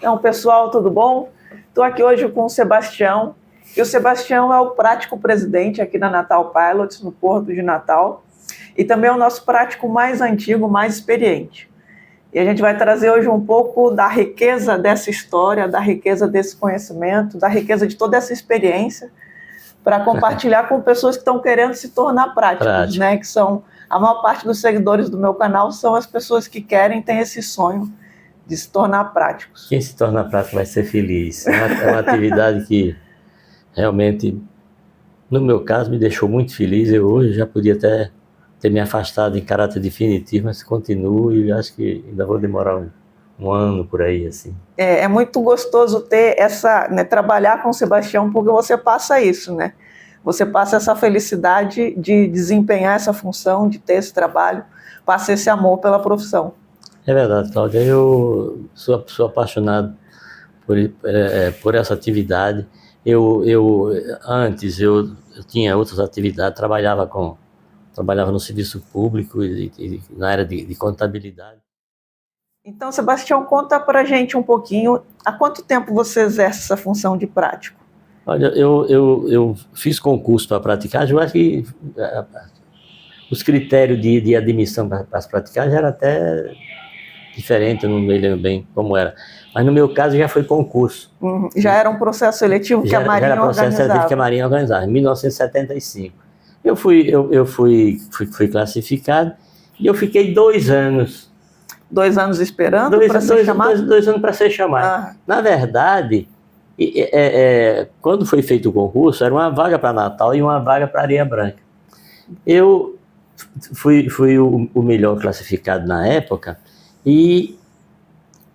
Então, pessoal, tudo bom? Estou aqui hoje com o Sebastião, e o Sebastião é o prático presidente aqui na Natal Pilots, no Porto de Natal, e também é o nosso prático mais antigo, mais experiente. E a gente vai trazer hoje um pouco da riqueza dessa história, da riqueza desse conhecimento, da riqueza de toda essa experiência, para compartilhar com pessoas que estão querendo se tornar práticos, né? Que são, a maior parte dos seguidores do meu canal são as pessoas que querem, têm esse sonho de se tornar práticos. Quem se torna prático vai ser feliz. É uma atividade que realmente, no meu caso, me deixou muito feliz. Eu hoje já podia até ter me afastado em caráter definitivo, mas continuo e acho que ainda vou demorar um ano por aí, assim. É muito gostoso ter essa, né, trabalhar com o Sebastião, porque você passa isso, né? Você passa essa felicidade de desempenhar essa função, de ter esse trabalho, passa esse amor pela profissão. É verdade, Cláudia. Eu sou apaixonado por essa atividade. Antes eu tinha outras atividades, trabalhava no serviço público e na área de contabilidade. Então, Sebastião, conta pra gente um pouquinho, há quanto tempo você exerce essa função de prático? Olha, eu fiz concurso para praticagem, eu acho que os critérios de admissão para as praticagens eram até diferentes, eu não me lembro bem como era. Mas no meu caso já foi concurso. Já era um processo seletivo que a Marinha organizava? Já era processo seletivo que a Marinha organizava, em 1975. Eu fui classificado e eu fiquei 2 anos. 2 anos esperando para ser chamado? 2 anos para ser chamado. Na verdade, quando foi feito o concurso, era uma vaga para Natal e uma vaga para Areia Branca. Eu fui o melhor classificado na época e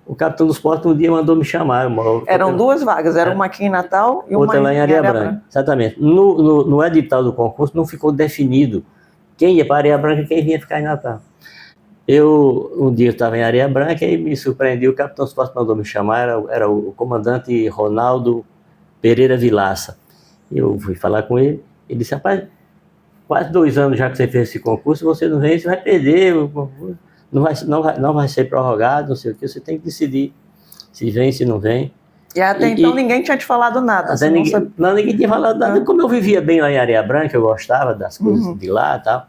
o capitão dos portos um dia mandou me chamar. Eram 2 vagas, era uma aqui em Natal e outra lá em Areia Branca. Exatamente. No edital do concurso não ficou definido quem ia para Areia Branca e quem vinha ficar em Natal. Um dia eu estava em Areia Branca e me surpreendi, o capitão dos portos mandou me chamar, era o comandante Ronaldo Pereira Vilaça. Eu fui falar com ele, ele disse: rapaz, quase 2 anos já que você fez esse concurso, você não vem, você vai perder o concurso. Não vai ser prorrogado, não sei o que, você tem que decidir se vem, se não vem. E até então ninguém tinha te falado nada? Ninguém tinha falado nada. Como eu vivia bem lá em Areia Branca, eu gostava das coisas de lá e tal.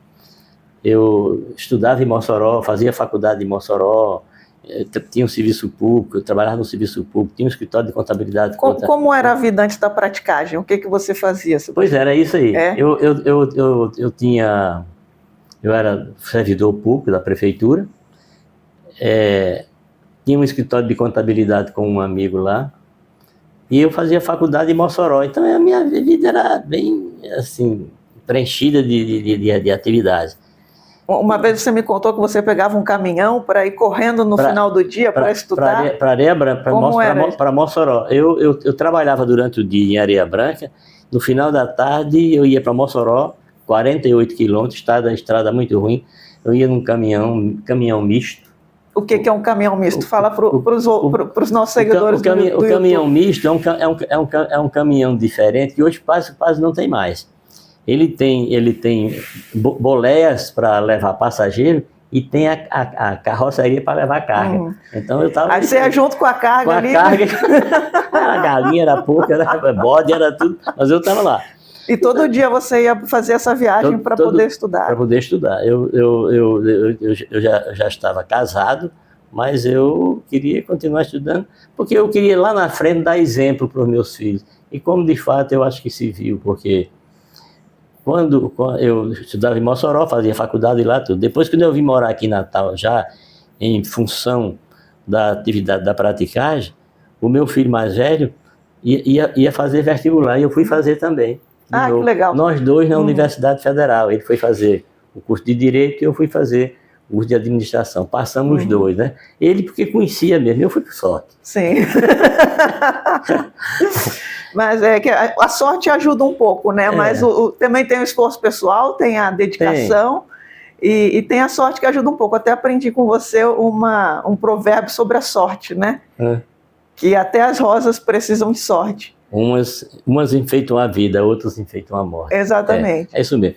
Eu estudava em Mossoró, fazia faculdade em Mossoró, tinha um serviço público, eu trabalhava no serviço público, tinha um escritório de contabilidade. Como era a vida antes da praticagem? O que você fazia? Pois era isso aí. Eu era servidor público da prefeitura, tinha um escritório de contabilidade com um amigo lá, e eu fazia faculdade em Mossoró. Então a minha vida era bem assim, preenchida de atividades. Uma vez você me contou que você pegava um caminhão para ir correndo no final do dia para estudar? Para Areia Branca, para Mossoró. Eu trabalhava durante o dia em Areia Branca, no final da tarde eu ia para Mossoró, 48 quilômetros, estrada muito ruim, eu ia num caminhão misto. O que é um caminhão misto? Fala para os nossos seguidores do YouTube. O caminhão misto é um caminhão diferente, que hoje quase não tem mais. Ele tem boleias para levar passageiro e tem a carroceria para levar carga. Então eu tava. Aí você ia junto com a carga ali? Era galinha, era porco, era bode, era tudo, mas eu estava lá. E todo dia você ia fazer essa viagem para poder estudar? Para poder estudar. Eu já estava casado, mas eu queria continuar estudando, porque eu queria lá na frente dar exemplo para os meus filhos. E como de fato eu acho que se viu, porque quando eu estudava em Mossoró, fazia faculdade lá, tudo. Depois, quando eu vim morar aqui em Natal, já em função da atividade da praticagem, o meu filho mais velho ia fazer vestibular e eu fui fazer também. Que legal. Nós dois na Universidade Federal. Ele foi fazer o curso de Direito e eu fui fazer o curso de Administração. Passamos os dois, né? Ele porque conhecia mesmo, eu fui por sorte. Sim. Mas é que a sorte ajuda um pouco, né? Mas também tem o esforço pessoal, tem a dedicação e tem a sorte que ajuda um pouco. Até aprendi com você um provérbio sobre a sorte, né? Que até as rosas precisam de sorte. Umas enfeitam a vida, outras enfeitam a morte. Exatamente. É isso mesmo.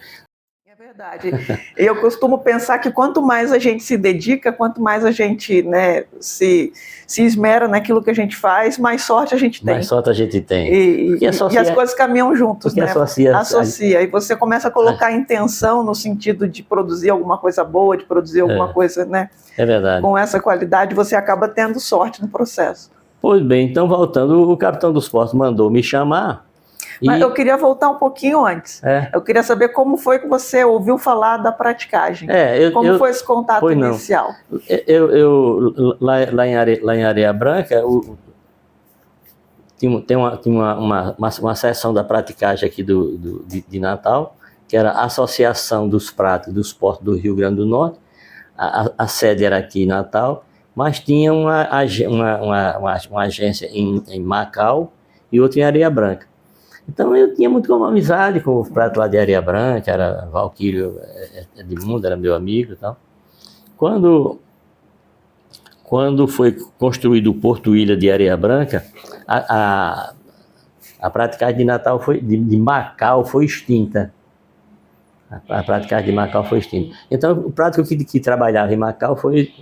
É verdade. Verdade. Eu costumo pensar que quanto mais a gente se dedica, quanto mais a gente, né, se esmera naquilo que a gente faz, mais sorte a gente tem. Mais sorte a gente tem. E as coisas caminham juntos, porque né? Associa. E você começa a colocar intenção no sentido de produzir alguma coisa boa, de produzir alguma coisa, né? É verdade. Com essa qualidade, você acaba tendo sorte no processo. Pois bem, então voltando, o capitão dos portos mandou me chamar. Mas eu queria voltar um pouquinho antes. Eu queria saber como foi que você ouviu falar da praticagem. Como foi esse contato inicial? Lá em Areia Branca, tem uma seção da praticagem aqui de Natal, que era a Associação dos Pratos dos Portos do Rio Grande do Norte. A sede era aqui em Natal, mas tinha uma agência em Macau e outra em Areia Branca. Então eu tinha muito uma amizade com o prato lá de Areia Branca, era Valquírio Edmundo, era meu amigo e tal. Quando foi construído o Porto Ilha de Areia Branca, a praticagem de Natal de Macau foi extinta. A praticagem de Macau foi extinta. Então o prático que trabalhava em Macau foi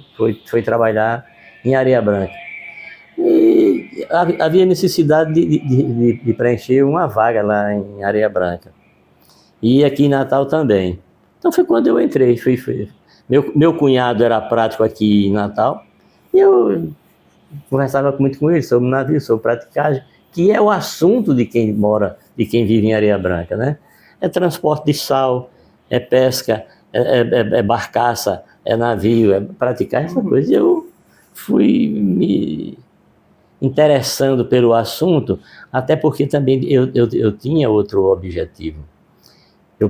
trabalhar em Areia Branca. E havia necessidade de preencher uma vaga lá em Areia Branca. E aqui em Natal também. Então foi quando eu entrei. Meu cunhado era prático aqui em Natal. E eu conversava muito com ele sobre navio, sobre praticagem, que é o assunto de quem mora, de quem vive em Areia Branca, né? É transporte de sal, é pesca, é barcaça, é navio, é praticar essa coisa. E eu fui me interessando pelo assunto, até porque também eu tinha outro objetivo. Eu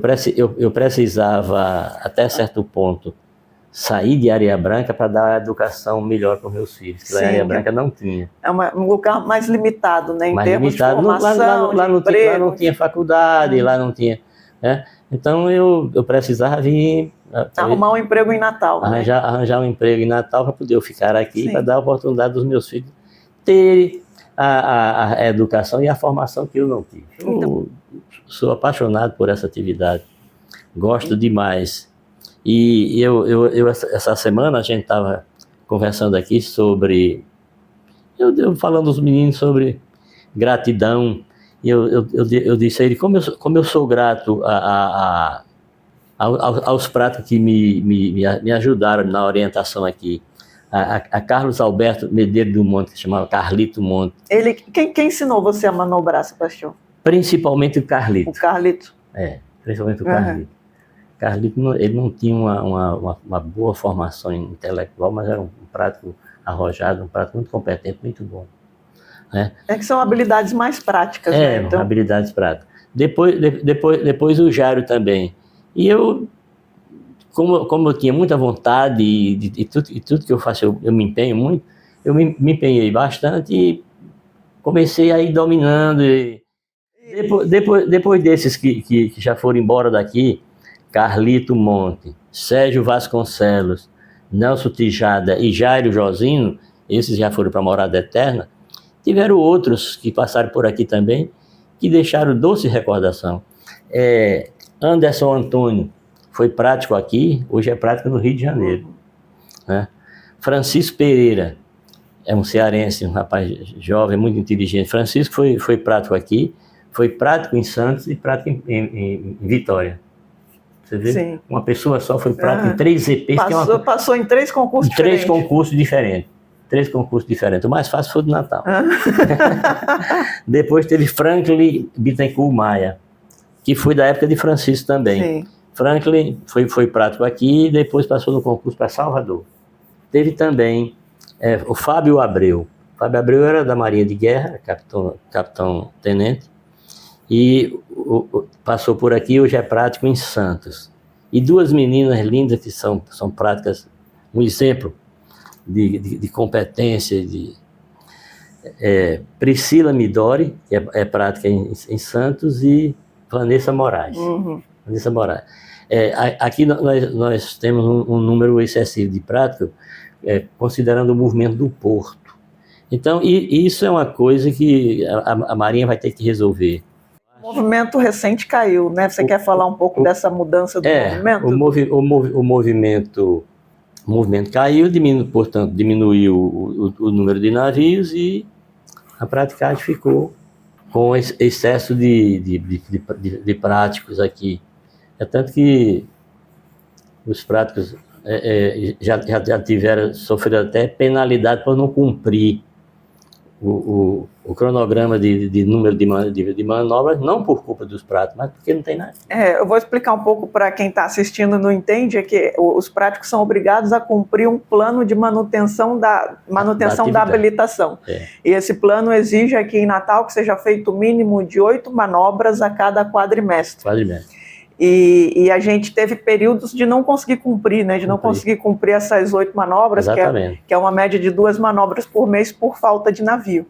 precisava, até certo ponto, sair de Areia Branca para dar a educação melhor para os meus filhos, que lá em Areia Branca não tinha. É um lugar mais limitado, né, em termos de formação, lá não tinha faculdade, lá não tinha... Né? Então eu precisava vir... Arrumar um emprego em Natal. Arranjar um emprego em Natal para poder eu ficar aqui, para dar a oportunidade dos meus filhos ter a educação e a formação que eu não tive. Eu sou apaixonado por essa atividade, gosto demais. E essa semana a gente estava conversando aqui sobre... Eu falando aos meninos sobre gratidão. E eu disse a ele, como eu sou grato aos pratos que me ajudaram na orientação aqui. A Carlos Alberto Medeiros do Monte, que se chamava Carlito Monte. Quem ensinou você a manobrar, Sebastião? Principalmente o Carlito. O Carlito? Principalmente o Carlito. Carlito, ele não tinha uma boa formação intelectual, mas era um prático arrojado, um prático muito competente, muito bom. Né? Que são habilidades mais práticas, né? Então... habilidades práticas. Depois o Jairo também. E eu, como eu tinha muita vontade e tudo que eu faço, eu me empenho muito, eu me empenhei bastante e comecei a ir dominando. Depois desses que já foram embora daqui, Carlito Monte, Sérgio Vasconcelos, Nelson Tijada e Jairo Josino, esses já foram para a morada eterna. Tiveram outros que passaram por aqui também, que deixaram doce recordação. Anderson Antônio foi prático aqui, hoje é prático no Rio de Janeiro. Né? Francisco Pereira, é um cearense, um rapaz jovem, muito inteligente. Francisco foi prático aqui, foi prático em Santos e prático em Vitória. Você vê? Sim. Uma pessoa só foi prático em 3 EPs. Passou em 3 concursos diferentes. 3 concursos diferentes. 3 concursos diferentes. O mais fácil foi do Natal. Depois teve Franklin Bittencourt Maia, que foi da época de Francisco também. Sim. Franklin foi prático aqui e depois passou no concurso para Salvador. Teve também o Fábio Abreu. O Fábio Abreu era da Marinha de Guerra, capitão-tenente, e passou por aqui, hoje é prático em Santos. E 2 meninas lindas que são práticas, um exemplo de competência, Priscila Midori, que é prática em Santos, e Vanessa Moraes. Vanessa Moraes. Aqui nós temos um número excessivo de práticos, considerando o movimento do porto. Então, isso é uma coisa que a Marinha vai ter que resolver. O movimento recente caiu, né? Você quer falar um pouco dessa mudança do movimento? O movimento caiu, portanto, diminuiu o número de navios e a praticagem ficou com excesso de práticos aqui. É tanto que os práticos já tiveram, sofrido até penalidade por não cumprir o cronograma de número de manobras, não por culpa dos práticos, mas porque não tem nada. Eu vou explicar um pouco para quem está assistindo e não entende, é que os práticos são obrigados a cumprir um plano de manutenção da habilitação. E esse plano exige aqui em Natal que seja feito o mínimo de 8 manobras a cada quadrimestre. E a gente teve períodos de não conseguir cumprir, né? Não conseguir cumprir essas 8 manobras, que é uma média de 2 manobras por mês por falta de navio.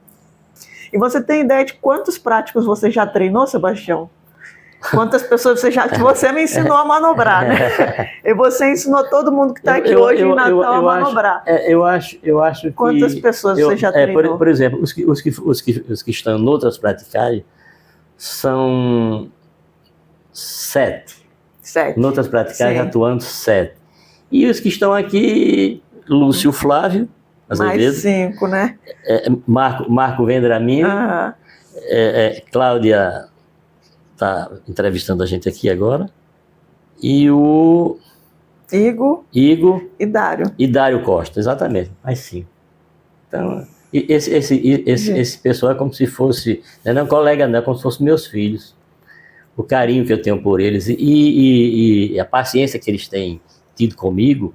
E você tem ideia de quantos práticos você já treinou, Sebastião? Quantas pessoas você me ensinou a manobrar, né? E você ensinou todo mundo que está aqui hoje em Natal a manobrar. Eu acho que... Quantas pessoas você já treinou? Por exemplo, os que estão em outras praticagens são 7. Noutras praticagens atuando 7. E os que estão aqui, Lúcio Flávio, mais 5, né? Marco Vendramini, Cláudia está entrevistando a gente aqui agora, e o Igor e Dário Costa, exatamente, mais 5. Então, esse pessoal é como se fosse, não é um colega, não, é como se fossem meus filhos. O carinho que eu tenho por eles e a paciência que eles têm tido comigo,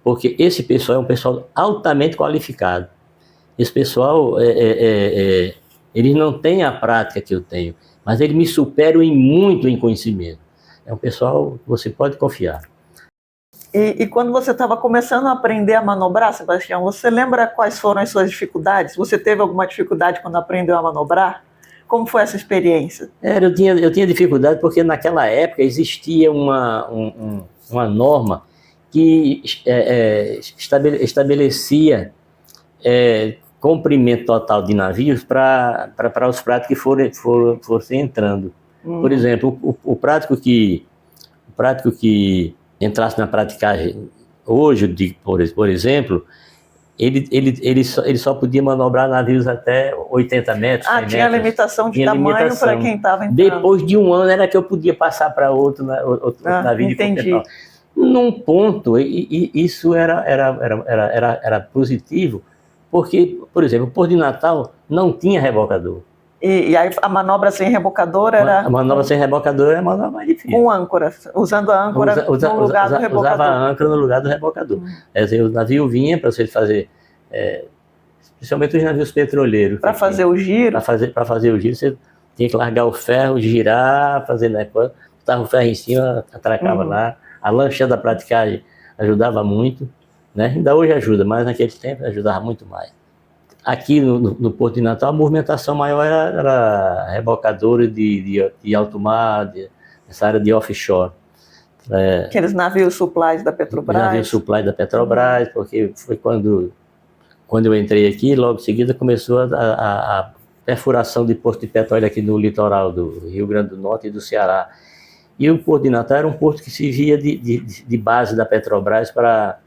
porque esse pessoal é um pessoal altamente qualificado. Esse pessoal, eles não têm a prática que eu tenho, mas eles me superam muito em conhecimento. É um pessoal que você pode confiar. E quando você estava começando a aprender a manobrar, Sebastião, você lembra quais foram as suas dificuldades? Você teve alguma dificuldade quando aprendeu a manobrar? Como foi essa experiência? Eu tinha dificuldade porque naquela época existia uma norma que estabelecia comprimento total de navios para os práticos que fossem entrando. Por exemplo, o prático que entrasse na praticagem hoje, por exemplo, ele só podia manobrar navios até 80 metros, 100 tinha metros. Limitação de tamanho para quem estava entrando. Depois de um ano era que eu podia passar para outro navio de competição. Num ponto, isso era positivo, porque, por exemplo, o Porto de Natal não tinha rebocador. E aí a manobra sem rebocador era... A manobra sem rebocador era a manobra mais difícil. Com âncora, usando a âncora no lugar do rebocador. Usava a âncora no lugar do rebocador. Quer dizer, o navio vinha para você fazer, principalmente os navios petroleiros. Para fazer o giro? Para fazer o giro, você tinha que largar o ferro, girar, fazer, botava o ferro em cima, atracava lá. A lancha da praticagem ajudava muito, né? Ainda hoje ajuda, mas naquele tempo ajudava muito mais. Aqui no Porto de Natal, a movimentação maior era rebocadora de alto mar, essa área de offshore. Aqueles navios supplies da Petrobras. Navios supplies da Petrobras, porque foi quando eu entrei aqui, logo em seguida começou a perfuração de posto de petróleo aqui no litoral do Rio Grande do Norte e do Ceará. E o Porto de Natal era um porto que servia de base da Petrobras para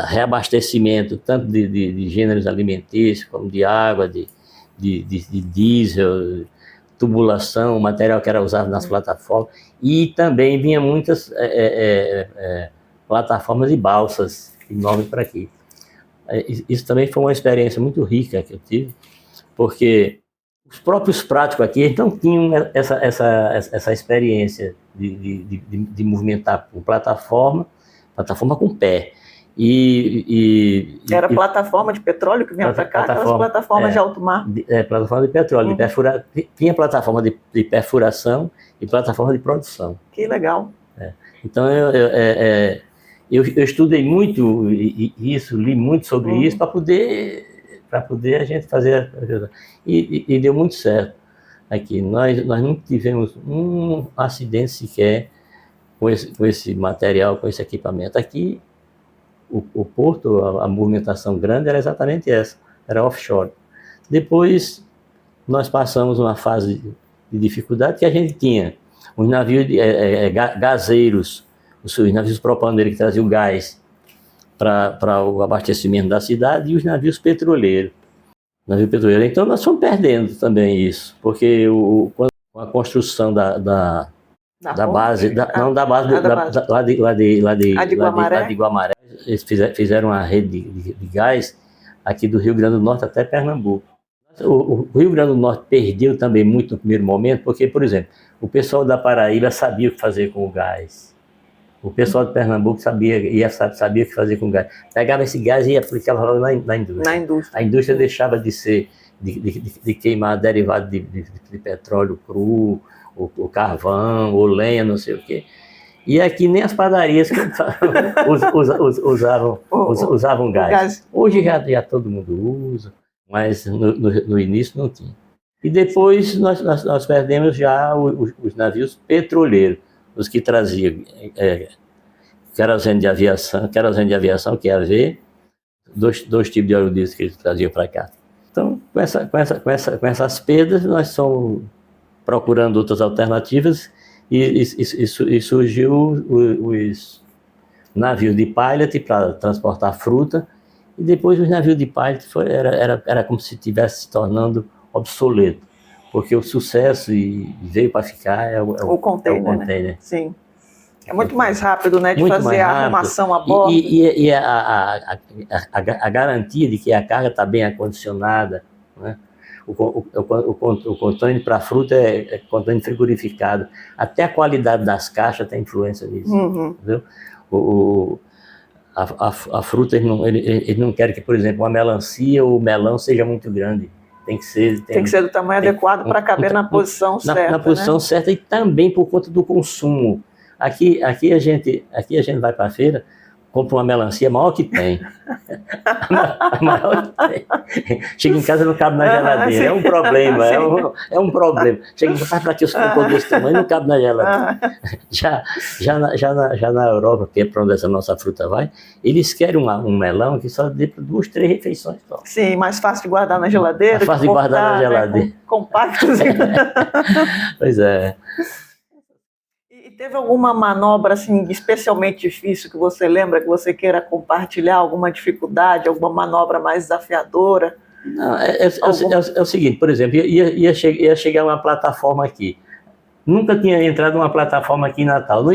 reabastecimento, tanto de gêneros alimentícios, como de água, de diesel, tubulação, material que era usado nas plataformas. E também vinha muitas plataformas e balsas enormes para aqui. Isso também foi uma experiência muito rica que eu tive, porque os próprios práticos aqui não tinham essa experiência de movimentar com plataforma com pé. Era plataforma de petróleo que vinha para cá, aquelas plataformas de alto mar? Plataforma de petróleo. Tinha plataforma de perfuração e plataforma de produção. Que legal. Então, eu estudei muito isso, li muito sobre isso, para poder a gente fazer... E deu muito certo. Aqui, nós não tivemos um acidente sequer com esse material, com esse equipamento. Aqui, o porto, a movimentação grande era exatamente essa, era offshore. Depois nós passamos uma fase de dificuldade que a gente tinha os navios gaseiros, os navios propaneiros que traziam gás para o abastecimento da cidade e os navios petroleiros. Então nós fomos perdendo também isso, porque com a construção da base, lá de Guamaré, eles fizeram uma rede de gás aqui do Rio Grande do Norte até Pernambuco. O Rio Grande do Norte perdeu também muito no primeiro momento, porque, por exemplo, o pessoal da Paraíba sabia o que fazer com o gás. O pessoal de Pernambuco sabia o que fazer com o gás. Pegava esse gás e aplicava na indústria. A indústria deixava de queimar derivado de petróleo cru, o carvão, ou lenha, não sei o quê. E aqui nem as padarias usavam gás. Hoje já todo mundo usa, mas no início não tinha. E depois nós perdemos já os navios petroleiros, os que traziam querosene de aviação, que é a V, dois tipos de óleo diesel que eles traziam para cá. Então, com essas perdas, nós estamos procurando outras alternativas e surgiu os navios de pilot para transportar fruta, e depois os navios de pilot era como se estivesse se tornando obsoleto, porque o sucesso veio para ficar o container. Né? Sim. É muito mais rápido, né, de fazer a arrumação a bordo. E a garantia de que a carga está bem acondicionada, né? O container para fruta é container frigorificado. Até a qualidade das caixas tem influência nisso. Entendeu? A fruta, eles não querem que, por exemplo, uma melancia ou melão seja muito grande. Tem que ser do tamanho adequado para caber na posição certa. Na posição certa, e também por conta do consumo. Aqui a gente vai para a feira, compra uma melancia maior que tem. A maior que tem. Chega em casa e não cabe na geladeira. É um problema, é um problema. Chega em casa, para que os cocô desse tamanho não cabe na geladeira. Já na Europa, que é para onde essa nossa fruta vai, eles querem um melão que só dê para 2, 3 refeições só. Sim, mais fácil de guardar na geladeira. Mais fácil de guardar na geladeira. Né, compactos. Pois é. Teve alguma manobra assim, especialmente difícil que você lembra, que você queira compartilhar, alguma dificuldade, alguma manobra mais desafiadora? Não, é o seguinte, por exemplo, ia chegar uma plataforma aqui. Nunca tinha entrado uma plataforma aqui em Natal, não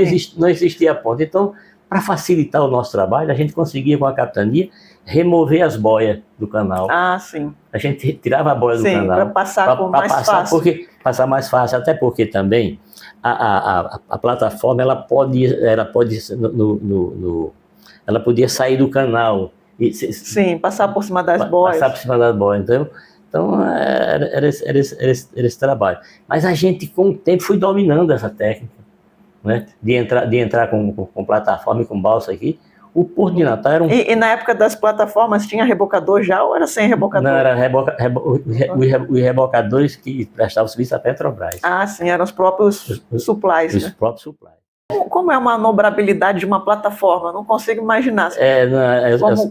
existia ponte. Então, para facilitar o nosso trabalho, a gente conseguia com a capitania remover as boias do canal. Ah, sim. A gente tirava a boia do canal. Para passar mais fácil. Passar mais fácil, até porque também a plataforma ela podia sair do canal. Sim, passar por cima das boias. Passar por cima das boias. Então era esse trabalho. Mas a gente, com o tempo, foi dominando essa técnica, né? De entrar com plataforma e com balsa aqui. O Porto de Natal era E na época das plataformas tinha rebocador já ou era sem rebocador? Não, era os rebocadores que prestavam serviço à Petrobras. Ah, sim, eram os próprios supplies. Os próprios supplies. Como é a manobrabilidade de uma plataforma? Não consigo imaginar.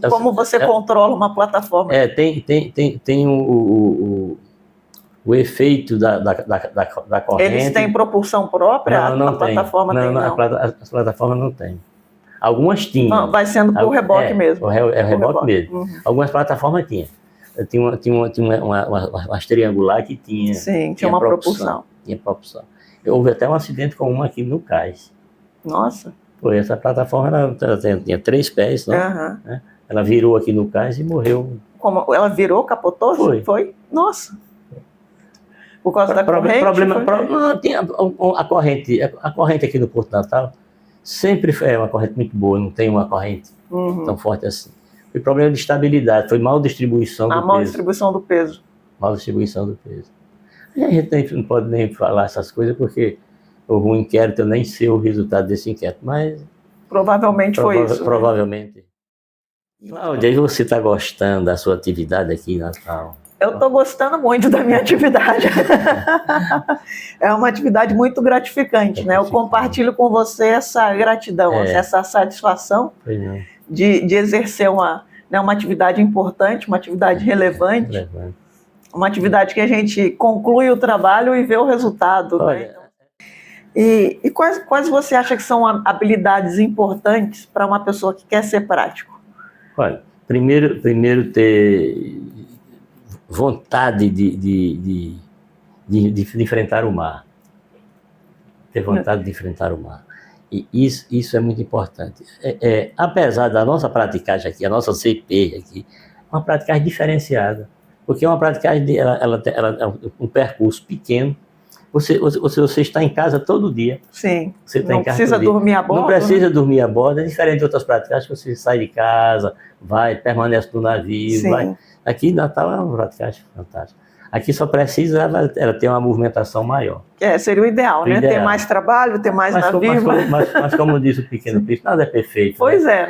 Como você controla uma plataforma? Tem o efeito da corrente. Eles têm propulsão própria? Não a plataforma tem, não. As plataformas não têm. Algumas tinham. Não, vai sendo por reboque mesmo. É o reboque mesmo. Algumas plataformas tinham. Tinha umas triangular que tinha. Sim, tinha uma propulsão. Tinha propulsão. Houve até um acidente com uma aqui no cais. Nossa. Essa plataforma tinha 3 pés, né? Ela virou aqui no cais e morreu. Como? Ela virou, capotou? Foi? Nossa. Por causa da corrente? A corrente aqui no Porto Natal sempre é uma corrente muito boa, não tem uma corrente tão forte assim. Foi problema de estabilidade, foi mal distribuição do peso. Mal distribuição do peso. Mal distribuição do peso. E a gente não pode nem falar essas coisas, porque houve um inquérito, eu nem sei o resultado desse inquérito, mas... Provavelmente foi isso. Provavelmente. Né? Cláudia, você está gostando da sua atividade aqui em Natal? Eu estou gostando muito da minha atividade. É uma atividade muito gratificante, né? Eu compartilho com você essa gratidão, essa satisfação de exercer uma atividade importante, uma atividade relevante. Uma atividade que a gente conclui o trabalho e vê o resultado. Olha, né? E quais você acha que são habilidades importantes para uma pessoa que quer ser prático? olha, primeiro ter vontade de enfrentar o mar. Ter vontade de enfrentar o mar. E isso é muito importante. Apesar da nossa praticagem aqui, a nossa CP aqui, é uma praticagem diferenciada. Porque é uma praticagem, ela é um percurso pequeno. Você está em casa todo dia. Sim, Você está não em casa precisa todo dia. dormir a bordo. Não precisa dormir a bordo. É diferente de outras práticas que você sai de casa, vai, permanece no navio. Sim. Vai. Aqui em Natal é uma praticagem fantástica. Aqui só precisa ela ter uma movimentação maior. Seria o ideal, né? Ideal. Ter mais trabalho, ter mais navio. Mas como diz o Pequeno Príncipe, nada é perfeito. Pois né?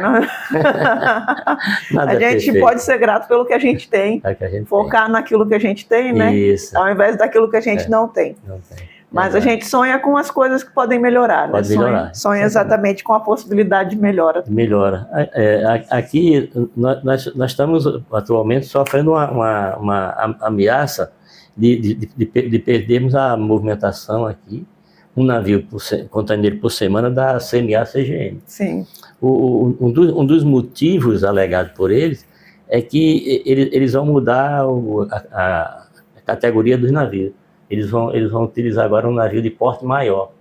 A gente pode ser grato pelo que a gente tem, focar naquilo que a gente tem, né? Isso. Ao invés daquilo que a gente não tem. Não tem. Mas a gente sonha com as coisas que podem melhorar, né? Pode melhorar. Sonha exatamente com a possibilidade de melhora. Melhora. Aqui nós estamos atualmente sofrendo uma ameaça de perdermos a movimentação aqui, um navio container por semana da CMA-CGM. Sim. Um dos motivos alegados por eles é que eles vão mudar a categoria dos navios. Eles vão utilizar agora um navio de porte maior.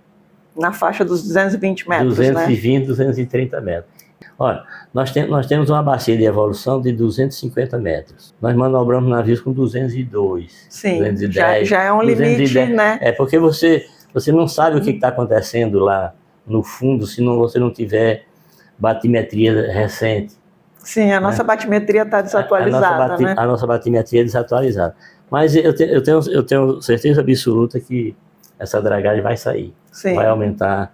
Na faixa dos 220 metros, 220, 230 metros. Olha, nós temos uma bacia de evolução de 250 metros. Nós manobramos navios com 202, Sim, 210. Já é um 210, limite, né? É porque você não sabe o que está acontecendo lá no fundo se você não tiver batimetria recente. Sim, a nossa batimetria está desatualizada, né? A nossa batimetria é desatualizada. Mas eu tenho certeza absoluta que essa dragagem vai sair. Sim. Vai aumentar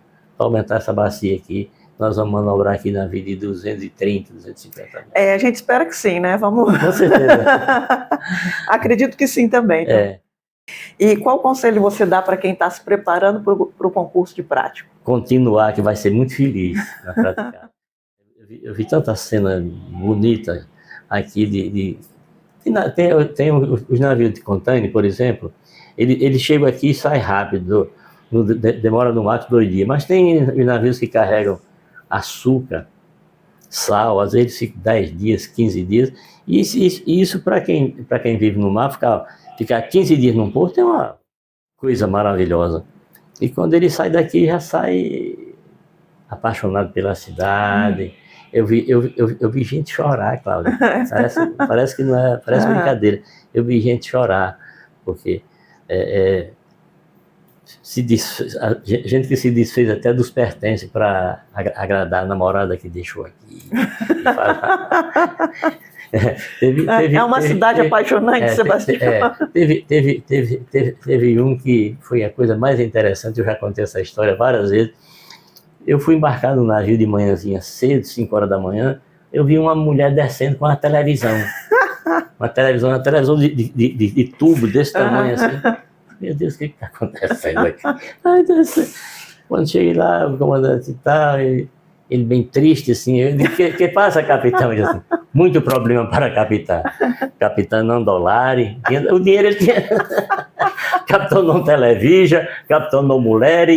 essa bacia aqui. Nós vamos manobrar aqui na vida de 230, 250 metros. A gente espera que sim, né? Vamos... Com certeza. Acredito que sim também. E qual conselho você dá para quem está se preparando para o concurso de prático? Continuar, que vai ser muito feliz na prática. Eu vi tanta cena bonita aqui tem os navios de container, por exemplo, ele chega aqui e sai rápido, demora no máximo 2 dias, mas tem os navios que carregam açúcar, sal, às vezes fica 10 dias, 15 dias, e isso para quem vive no mar, ficar 15 dias num porto é uma coisa maravilhosa. E quando ele sai daqui, já sai apaixonado pela cidade. Eu vi gente chorar, Cláudia. Parece que não é, parece brincadeira. Eu vi gente chorar, porque gente que se desfez até dos pertences para agradar a namorada que deixou aqui. É uma cidade apaixonante, Sebastião. Teve um que foi a coisa mais interessante, eu já contei essa história várias vezes. Eu fui embarcar no navio de manhãzinha cedo, 5 horas da manhã, eu vi uma mulher descendo com uma televisão. Uma televisão de tubo desse tamanho assim. Meu Deus, o que está acontecendo aqui? Quando cheguei lá, o comandante e tal, ele bem triste assim, eu disse, que passa, capitão? Ele disse assim, muito problema para capitão. Capitão não dolare, o dinheiro ele tinha... Capitão não televisa, capitão não mulher,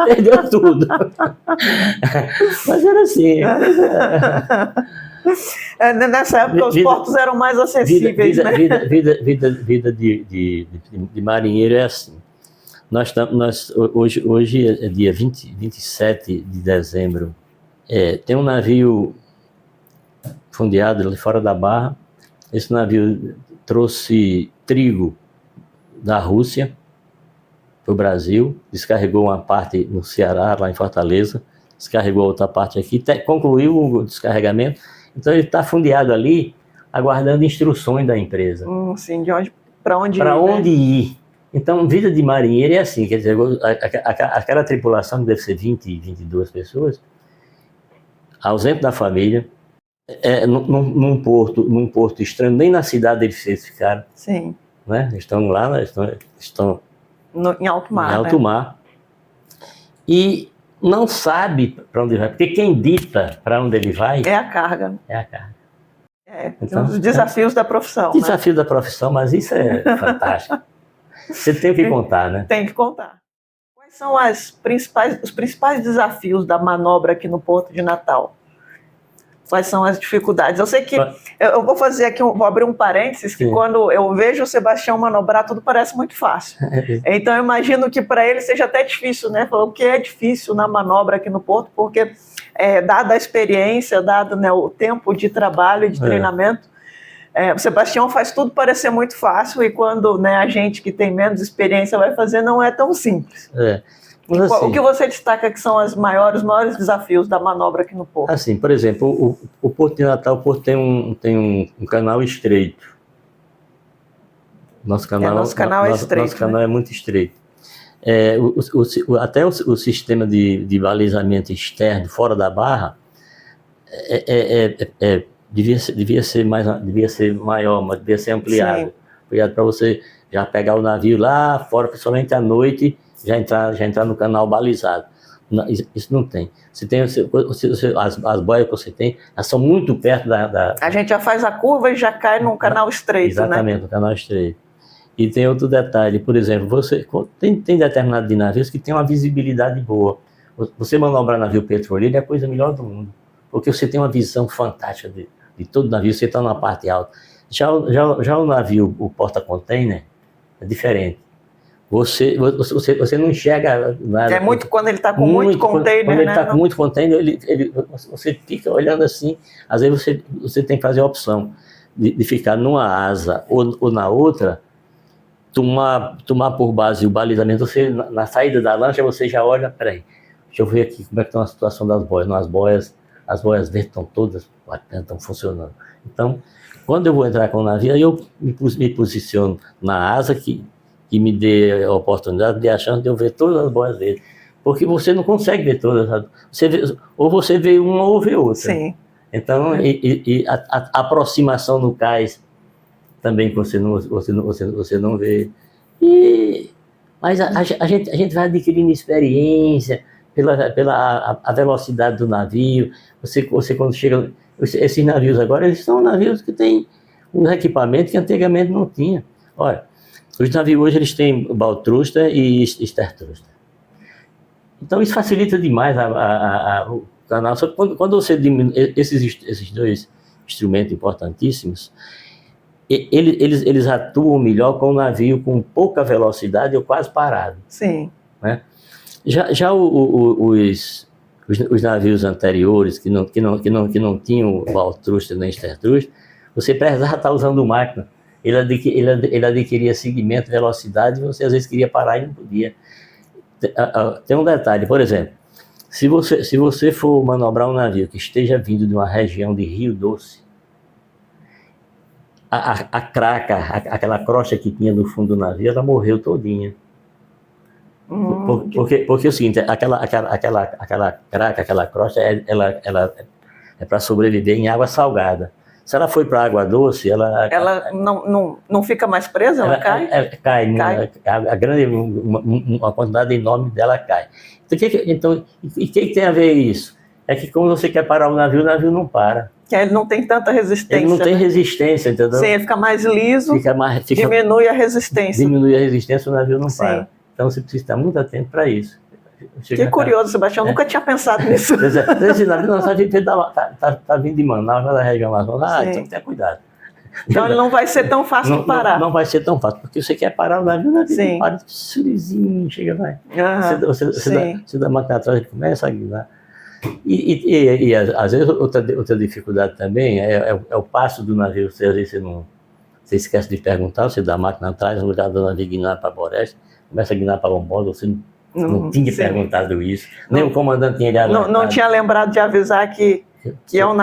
perdeu tudo. Mas era assim. Nessa época os portos eram mais acessíveis, né? Vida de marinheiro é assim. Hoje é dia 27 de dezembro. Tem um navio fundeado ali fora da Barra. Esse navio trouxe trigo da Rússia para o Brasil, descarregou uma parte no Ceará, lá em Fortaleza, descarregou outra parte aqui, concluiu o descarregamento. Então ele está fundeado ali, aguardando instruções da empresa. Sim, para onde ir. Para onde ir. Então, vida de marinheiro é assim, quer dizer, aquela tripulação que deve ser 20, 22 pessoas, ausente da família, num porto estranho, nem na cidade eles ficaram. Sim. Né? Estão lá, estão em alto mar. Em alto mar. E não sabe para onde vai, porque quem dita para onde ele vai é a carga. É a carga. Então, os desafios da profissão. Desafio da profissão, mas isso é fantástico. Você tem que contar, né? Tem que contar. Quais são os principais desafios da manobra aqui no Porto de Natal? Quais são as dificuldades? Eu sei que eu vou fazer aqui, vou abrir um parênteses, que quando eu vejo o Sebastião manobrar, tudo parece muito fácil. Então eu imagino que para ele seja até difícil, né? O que é difícil na manobra aqui no Porto, porque dada a experiência, dado, né, o tempo de trabalho e de treinamento, o Sebastião faz tudo parecer muito fácil, e quando, né, a gente que tem menos experiência vai fazer, não é tão simples. Mas, assim, o que você destaca que são os maiores desafios da manobra aqui no Porto? Assim, por exemplo, o Porto de Natal, o Porto tem um canal estreito. Nosso canal é estreito. Nosso canal é muito estreito. Até o sistema de balizamento externo fora da barra devia ser maior, mas devia ser ampliado para você já pegar o navio lá fora, principalmente à noite, já entrar no canal balizado. Isso não tem. Você tem as boias que você tem, elas são muito perto da... A gente já faz a curva e já cai num canal estreito, exatamente, no canal estreito. E tem outro detalhe, por exemplo, tem determinado de navios que tem uma visibilidade boa. Você manobrar navio petroleiro é a coisa melhor do mundo, porque você tem uma visão fantástica de todo navio, você está na parte alta. Já o navio, o porta-container, é diferente. Você não enxerga nada. É muito quando ele está com muito container, quando ele está com muito container, você fica olhando assim. Às vezes você tem que fazer a opção de ficar numa asa ou na outra, tomar por base o balizamento. Você, na saída da lancha, você já olha, peraí, deixa eu ver aqui como é que está a situação das boias. Não, as boias verdes estão todas, estão funcionando. Então, quando eu vou entrar com o navio, aí eu me posiciono na asa que me dê a oportunidade, a chance de eu ver todas as boias verdes. Porque você não consegue ver todas. Ou você vê uma ou vê outra. Sim. Então, a aproximação no cais também você não vê. Mas a gente vai adquirindo experiência pela velocidade do navio. Você quando chega... Esses navios agora, eles são navios que têm um equipamento que antigamente não tinha. Olha, os navios hoje eles têm baltrusta e stertrusta. Então isso facilita demais o canal. Só que quando você diminui esses dois instrumentos importantíssimos, eles atuam melhor com um navio com pouca velocidade ou quase parado. Sim. Né? Já os navios anteriores que não tinham baltrusta nem stertrusta, você precisava estar usando máquina. Ele adquiria segmento, velocidade, e você às vezes queria parar e não podia. Tem um detalhe, por exemplo, se você for manobrar um navio que esteja vindo de uma região de Rio Doce, a craca, aquela crosta que tinha no fundo do navio, ela morreu todinha. Porque é o seguinte, aquela craca, aquela crosta, ela é para sobreviver em água salgada. Se ela foi para água doce, ela não fica mais presa, ela cai? Cai. Uma quantidade enorme dela cai. Então, o que tem a ver isso? É que quando você quer parar o navio não para. Que ele não tem tanta resistência. Ele não tem resistência, entendeu? Sim, ele fica mais liso, diminui a resistência. Diminui a resistência, o navio não para. Então você precisa estar muito atento para isso. Que curioso, Sebastião, nunca tinha pensado nisso. Esse navio está vindo de Manaus, da região Amazonas, tem que ter cuidado. Então ele não vai ser tão fácil de parar. Não vai ser tão fácil, porque você quer parar o navio não para, chega, vai. Você dá a máquina atrás, ele começa a guiar. E às vezes outra dificuldade também é o passo do navio. Às vezes você esquece de perguntar, você dá a máquina atrás, no lugar do navio guinar para a Boreste, começa a guinar para a Lombosa, você não tinha perguntado isso, nem o comandante tinha alertado. Não tinha lembrado de avisar que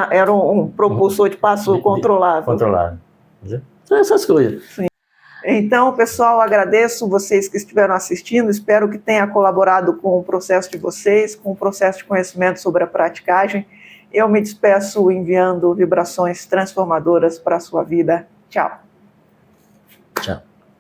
era um propulsor de passo controlável. Controlável. São essas coisas. Sim. Então, pessoal, agradeço vocês que estiveram assistindo, espero que tenha colaborado com o processo de vocês, com o processo de conhecimento sobre a praticagem. Eu me despeço enviando vibrações transformadoras para a sua vida. Tchau. Tchau.